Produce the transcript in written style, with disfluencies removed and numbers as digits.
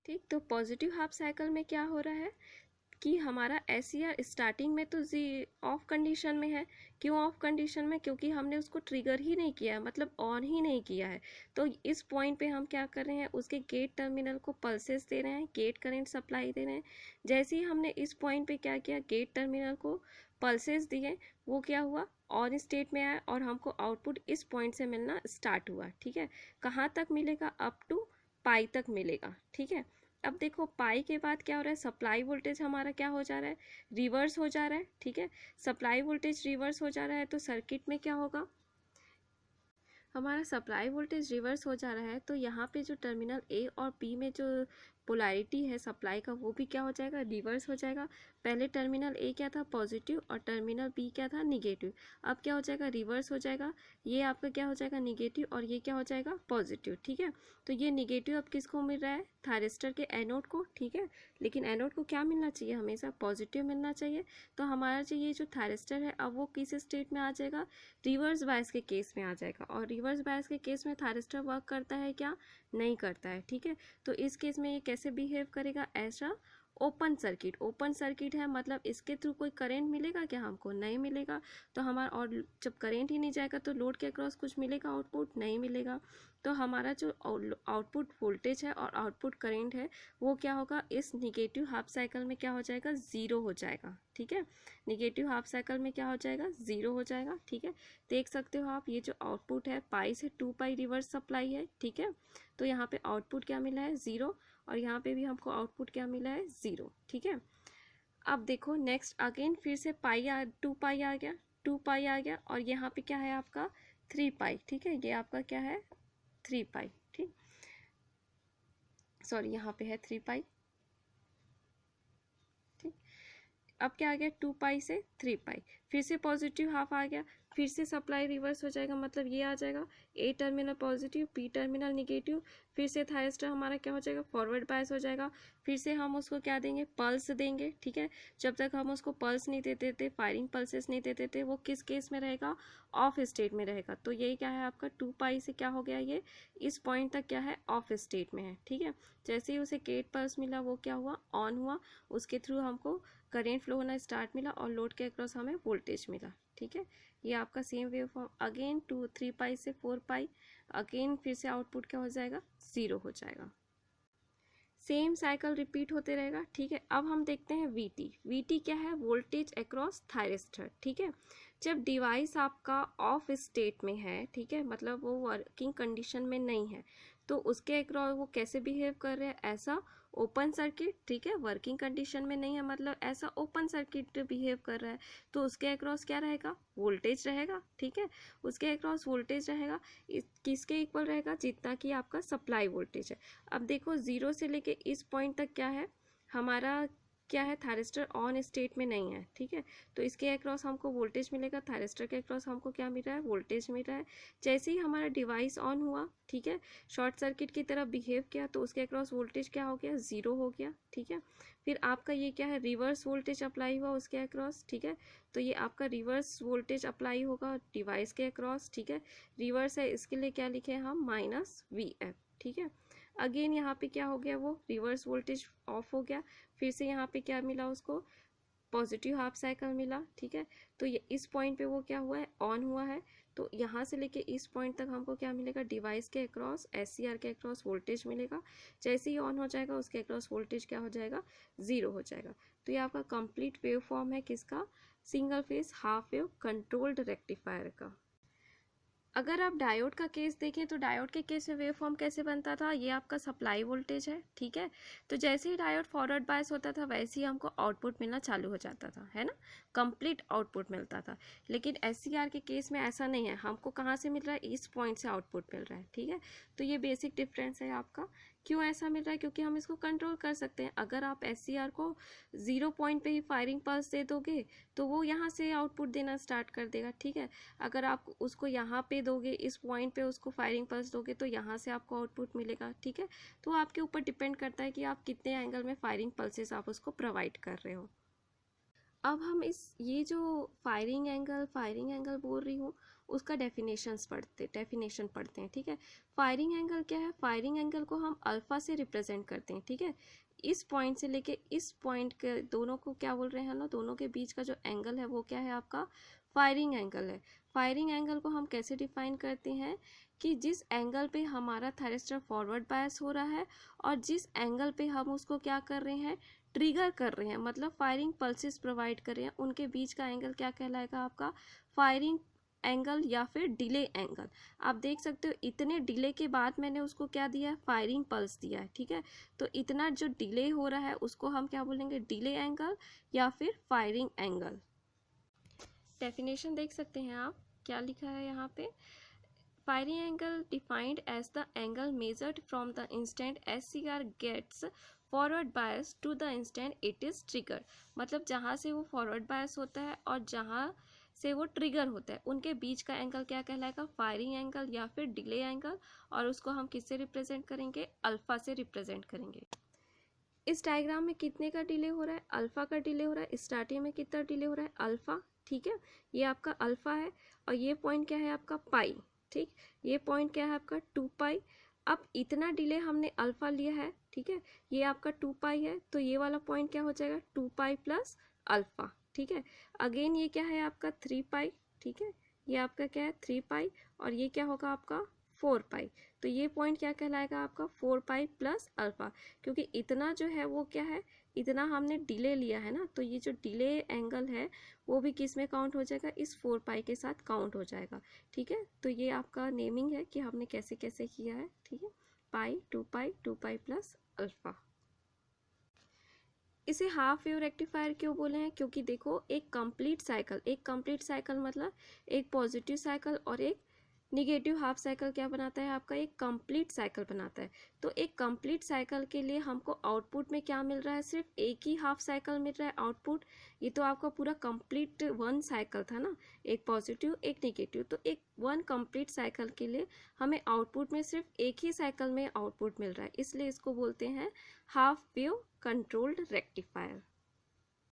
ठीक, तो positive half cycle में क्या हो रहा है कि हमारा SCR स्टार्टिंग में तो ऑफ कंडीशन में है। क्यों ऑफ कंडीशन में? क्योंकि हमने उसको ट्रिगर ही नहीं किया है, मतलब ऑन ही नहीं किया है। तो इस पॉइंट पे हम क्या कर रहे हैं, उसके गेट टर्मिनल को पल्सेस दे रहे हैं, गेट करंट सप्लाई दे रहे हैं। जैसे ही हमने इस पॉइंट पे क्या किया, गेट टर्मिनल को पल्सेस दिए, वो क्या हुआ, ऑन स्टेट में आया और हमको आउटपुट इस पॉइंट से मिलना स्टार्ट हुआ। ठीक है, कहाँ तक मिलेगा, अप टू पाई तक मिलेगा। ठीक है, अब देखो पाई के बाद क्या हो रहा है, सप्लाई वोल्टेज हमारा क्या हो जा रहा है, रिवर्स हो जा रहा है। ठीक है, सप्लाई वोल्टेज रिवर्स हो जा रहा है तो सर्किट में क्या होगा, हमारा सप्लाई वोल्टेज रिवर्स हो जा रहा है तो यहाँ पे जो टर्मिनल ए और बी में जो पोलैरिटी है सप्लाई का, वो भी क्या हो जाएगा, रिवर्स हो जाएगा। पहले टर्मिनल ए क्या था, पॉजिटिव, और टर्मिनल बी क्या था, निगेटिव। अब क्या हो जाएगा, रिवर्स हो जाएगा। ये आपका क्या हो जाएगा, निगेटिव, और ये क्या हो जाएगा, पॉजिटिव। ठीक है, तो ये निगेटिव अब किसको मिल रहा है, थायरिस्टर के एनोड को। ठीक है, लेकिन एनोड को क्या मिलना चाहिए, हमेशा पॉजिटिव मिलना चाहिए। तो हमारा जो ये जो थायरिस्टर है, अब वो किस स्टेट में आ जाएगा, रिवर्स बायस के केस में आ जाएगा। और रिवर्स बायस के केस में थायरिस्टर वर्क करता है क्या, नहीं करता है। ठीक है, तो इस केस में ये कैसे बिहेव करेगा, ऐसा ओपन सर्किट। ओपन सर्किट है मतलब इसके थ्रू कोई करंट मिलेगा क्या, हमको नहीं मिलेगा। तो हमारा, और जब करंट ही नहीं जाएगा तो लोड के अक्रॉस कुछ मिलेगा, आउटपुट नहीं मिलेगा। तो हमारा जो आउटपुट वोल्टेज है और आउटपुट करंट है वो क्या होगा, इस निगेटिव हाफ साइकिल में क्या हो जाएगा, ज़ीरो हो जाएगा। ठीक है, निगेटिव हाफ साइकिल में क्या हो जाएगा, ज़ीरो हो जाएगा। ठीक है, देख सकते हो आप, ये जो आउटपुट है पाई से 2 पाई रिवर्स सप्लाई है। ठीक है, तो यहाँ पे आउटपुट क्या मिला है, ज़ीरो, और यहाँ पे भी हमको आउटपुट क्या मिला है, ज़ीरो। ठीक है, अब देखो नेक्स्ट अगेन फिर से पाई 2 पाई आ गया, 2 पाई आ गया, और यहाँ पे क्या है आपका 3 पाई। ठीक है, ये आपका क्या है, 3 पाई। ठीक, सॉरी यहाँ पे है 3 पाई। ठीक, अब क्या आ गया, 2 पाई से 3 पाई, फिर से पॉजिटिव हाफ आ गया, फिर से सप्लाई रिवर्स हो जाएगा, मतलब ये आ जाएगा A terminal positive, B terminal negative, फिर से थायरिस्टर हमारा क्या हो जाएगा, फॉरवर्ड बायस हो जाएगा। फिर से हम उसको क्या देंगे, पल्स देंगे। ठीक है, जब तक हम उसको पल्स नहीं देते थे, फायरिंग पल्सेस नहीं देते थे, वो किस केस में रहेगा, ऑफ स्टेट में रहेगा। तो यही क्या है आपका 2 पाई से क्या हो गया, ये इस पॉइंट तक क्या है, ऑफ स्टेट में है। ठीक है, जैसे ही उसे गेट पल्स मिला वो क्या हुआ, ऑन हुआ, उसके थ्रू हमको करेंट फ्लो होना स्टार्ट मिला और लोड के अक्रॉस हमें वोल्टेज मिला। ठीक है, ये आपका सेम वेव फॉर्म अगेन 3 पाई से 4 पाई, अगेन फिर से आउटपुट क्या हो जाएगा, ज़ीरो हो जाएगा। सेम साइकिल रिपीट होते रहेगा। ठीक है, अब हम देखते हैं VT। VT क्या है, वोल्टेज अक्रॉस थायरिस्टर। ठीक है, जब डिवाइस आपका ऑफ स्टेट में है, ठीक है, मतलब वो वर्किंग कंडीशन में नहीं है, तो उसके अक्रॉस वो कैसे बिहेव कर रहे हैं, ऐसा ओपन सर्किट। ठीक है, वर्किंग कंडीशन में नहीं है मतलब ऐसा ओपन सर्किट बिहेव कर रहा है, तो उसके अक्रॉस क्या रहेगा, वोल्टेज रहेगा। ठीक है, उसके अक्रॉस वोल्टेज रहेगा, किसके इक्वल रहेगा, जितना कि आपका सप्लाई वोल्टेज है। अब देखो जीरो से लेके इस पॉइंट तक क्या है, हमारा क्या है, थायरिस्टर ऑन स्टेट में नहीं है। ठीक है, तो इसके अक्रॉस हमको वोल्टेज मिलेगा, थायरिस्टर के अक्रॉस हमको क्या मिल रहा है, वोल्टेज मिल रहा है। जैसे ही हमारा डिवाइस ऑन हुआ, ठीक है, शॉर्ट सर्किट की तरह बिहेव किया, तो उसके अक्रॉस वोल्टेज क्या हो गया, ज़ीरो हो गया। ठीक है, फिर आपका ये क्या है, रिवर्स वोल्टेज अप्लाई हुआ उसके अक्रॉस। ठीक है, तो ये आपका रिवर्स वोल्टेज अप्लाई होगा डिवाइस के अक्रॉस। ठीक है, रिवर्स है इसके लिए क्या लिखे हम, -VF। ठीक है, अगेन यहाँ पे क्या हो गया, वो रिवर्स वोल्टेज ऑफ हो गया, फिर से यहाँ पे क्या मिला उसको, पॉजिटिव हाफ साइकिल मिला। ठीक है, तो ये इस पॉइंट पे वो क्या हुआ है, ऑन हुआ है। तो यहाँ से लेके इस पॉइंट तक हमको क्या मिलेगा, डिवाइस के अक्रॉस, SCR के अक्रॉस वोल्टेज मिलेगा। जैसे ही ऑन हो जाएगा उसके अक्रॉस वोल्टेज क्या हो जाएगा, ज़ीरो हो जाएगा। तो ये आपका कंप्लीट वेव फॉर्म है किसका, single phase half wave controlled rectifier का। अगर आप डायोड का केस देखें तो डायोड के केस में वेव फॉर्म कैसे बनता था, ये आपका सप्लाई वोल्टेज है। ठीक है, तो जैसे ही डायोड फॉरवर्ड बायस होता था वैसे ही हमको आउटपुट मिलना चालू हो जाता था, है ना, कंप्लीट आउटपुट मिलता था। लेकिन SCR के केस में ऐसा नहीं है, हमको कहाँ से मिल रहा है, इस पॉइंट से आउटपुट मिल रहा है। ठीक है, तो ये बेसिक डिफरेंस है आपका। क्यों ऐसा मिल रहा है, क्योंकि हम इसको कंट्रोल कर सकते हैं। अगर आप SCR को 0 पॉइंट पे ही फायरिंग पल्स दे दोगे तो वो यहाँ से आउटपुट देना स्टार्ट कर देगा। ठीक है, अगर आप उसको यहाँ पे दोगे, इस पॉइंट पे उसको फायरिंग पल्स दोगे तो यहाँ से आपको आउटपुट मिलेगा। ठीक है, तो आपके ऊपर डिपेंड करता है कि आप कितने एंगल में फायरिंग पल्सेस आप उसको प्रोवाइड कर रहे हो। अब हम ये जो फायरिंग एंगल बोल रही हूँ उसका डेफिनेशन पढ़ते हैं, ठीक है। फायरिंग एंगल क्या है, फायरिंग एंगल को हम अल्फा से रिप्रेजेंट करते हैं, ठीक है। इस पॉइंट से लेके इस पॉइंट के दोनों को क्या बोल रहे हैं ना, दोनों के बीच का जो एंगल है वो क्या है आपका फायरिंग एंगल है। फायरिंग एंगल को हम कैसे डिफाइन करते हैं कि जिस एंगल पे हमारा थायरिस्टर फॉरवर्ड बायस हो रहा है और जिस एंगल पे हम उसको क्या कर रहे हैं, ट्रिगर कर रहे हैं, मतलब फायरिंग पल्सेस प्रोवाइड कर रहे हैं, उनके बीच का एंगल क्या कहलाएगा आपका फायरिंग एंगल या फिर डिले एंगल। आप देख सकते हो इतने डिले के बाद मैंने उसको क्या दिया है, फायरिंग पल्स दिया है, ठीक है। तो इतना जो डिले हो रहा है उसको हम क्या बोलेंगे, डिले एंगल या फिर फायरिंग एंगल। डेफिनेशन देख सकते हैं आप, क्या लिखा है यहाँ पे, firing angle defined as the angle measured from the instant SCR gets forward bias to the instant it is triggered। मतलब जहाँ से वो फॉरवर्ड बायस होता है और जहाँ से वो ट्रिगर होता है उनके बीच का एंगल क्या कहलाएगा, फायरिंग एंगल या फिर डिले एंगल, और उसको हम किससे रिप्रेजेंट करेंगे, अल्फा से रिप्रेजेंट करेंगे। इस डायग्राम में कितने का डिले हो रहा है, अल्फा का डिले हो रहा है। स्टार्टिंग में कितना डिले हो रहा है, अल्फा, ठीक है। ये आपका अल्फा है और ये पॉइंट क्या है आपका पाई, ठीक। ये पॉइंट क्या है आपका 2 पाई। अब इतना डिले हमने अल्फा लिया है, ठीक है, ये आपका 2 पाई है, तो ये वाला पॉइंट क्या हो जाएगा 2 पाई प्लस अल्फा, ठीक है। अगेन ये क्या है आपका 3 पाई, ठीक है, ये आपका क्या है 3 पाई और ये क्या होगा आपका 4 पाई। तो ये पॉइंट क्या कहलाएगा आपका 4 पाई प्लस अल्फा, क्योंकि इतना जो है वो क्या है, इतना हमने डिले लिया है ना, तो ये जो डिले एंगल है वो भी किस में काउंट हो जाएगा, इस 4 पाई के साथ काउंट हो जाएगा, ठीक है। तो ये आपका नेमिंग है कि हमने कैसे कैसे किया है, ठीक है। पाई 2 पाई प्लस अल्फा। इसे हाफ वेव रेक्टिफायर क्यों बोले हैं, क्योंकि देखो एक कंप्लीट साइकिल मतलब एक पॉजिटिव साइकिल और एक निगेटिव हाफ साइकिल क्या बनाता है आपका, एक कंप्लीट साइकिल बनाता है। तो एक कंप्लीट साइकिल के लिए हमको आउटपुट में क्या मिल रहा है, सिर्फ एक ही हाफ साइकिल मिल रहा है आउटपुट। ये तो आपका पूरा कंप्लीट 1 साइकिल था ना, एक पॉजिटिव एक निगेटिव, तो एक 1 कंप्लीट साइकिल के लिए हमें आउटपुट में सिर्फ एक ही साइकिल में आउटपुट मिल रहा है, इसलिए इसको बोलते हैं हाफ वेव कंट्रोल्ड रेक्टिफायर।